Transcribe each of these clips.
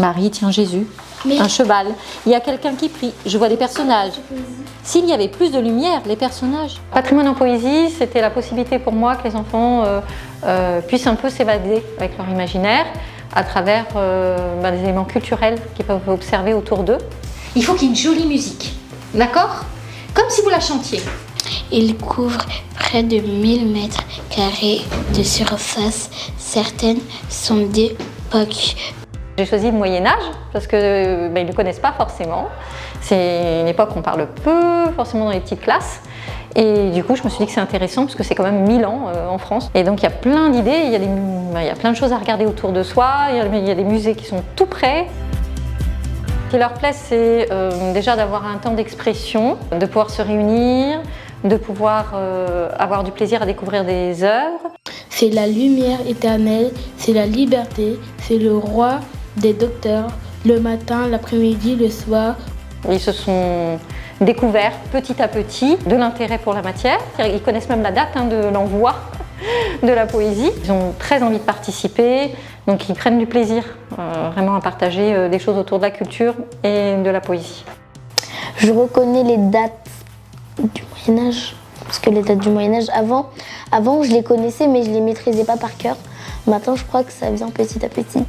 Marie tient Jésus, un cheval. Il y a quelqu'un qui prie. Je vois des personnages. S'il y avait plus de lumière, les personnages. Patrimoine en poésie, c'était la possibilité pour moi que les enfants puissent un peu s'évader avec leur imaginaire à travers des éléments culturels qu'ils peuvent observer autour d'eux. Il faut qu'il y ait une jolie musique, d'accord? Comme si vous la chantiez. Il couvre près de 1000 mètres carrés de surface. Certaines sont d'époque. J'ai choisi le Moyen-Âge parce qu'ils ne le connaissent pas forcément. C'est une époque où on parle peu, forcément dans les petites classes. Et du coup, je me suis dit que c'est intéressant parce que c'est quand même 1000 ans en France. Et donc, il y a plein d'idées, il y a plein de choses à regarder autour de soi. Il y a des musées qui sont tout près. Ce qui leur plaît, c'est déjà d'avoir un temps d'expression, de pouvoir se réunir, de pouvoir avoir du plaisir à découvrir des œuvres. C'est la lumière éternelle, c'est la liberté, c'est le roi des docteurs, le matin, l'après-midi, le soir. Ils se sont découverts petit à petit de l'intérêt pour la matière. Ils connaissent même la date de l'envoi de la poésie. Ils ont très envie de participer, donc ils prennent du plaisir vraiment à partager des choses autour de la culture et de la poésie. Je reconnais les dates du Moyen-Âge, parce que les dates du Moyen-Âge, avant je les connaissais mais je les maîtrisais pas par cœur. Maintenant je crois que ça vient petit à petit.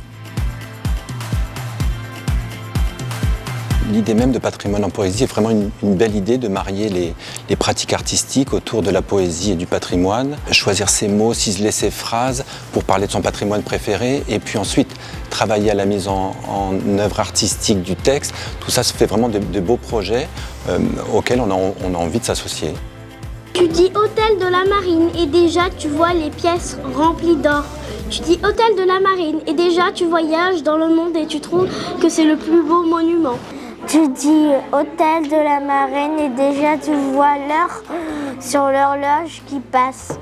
L'idée même de patrimoine en poésie est vraiment une belle idée de marier les pratiques artistiques autour de la poésie et du patrimoine, choisir ses mots, ciseler ses phrases pour parler de son patrimoine préféré et puis ensuite travailler à la mise en œuvre artistique du texte. Tout ça se fait vraiment de beaux projets auxquels on a envie de s'associer. Tu dis hôtel de la Marine et déjà tu vois les pièces remplies d'or. Tu dis hôtel de la Marine et déjà tu voyages dans le monde et tu trouves que c'est le plus beau monument. Tu dis hôtel de la Marine et déjà tu vois l'heure sur l'horloge qui passe.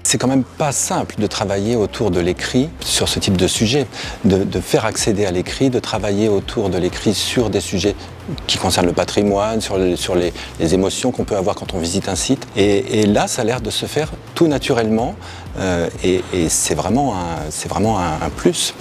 C'est quand même pas simple de travailler autour de l'écrit sur ce type de sujet, de faire accéder à l'écrit, de travailler autour de l'écrit sur des sujets qui concernent le patrimoine, sur les émotions qu'on peut avoir quand on visite un site. Et là, ça a l'air de se faire tout naturellement et c'est vraiment un plus.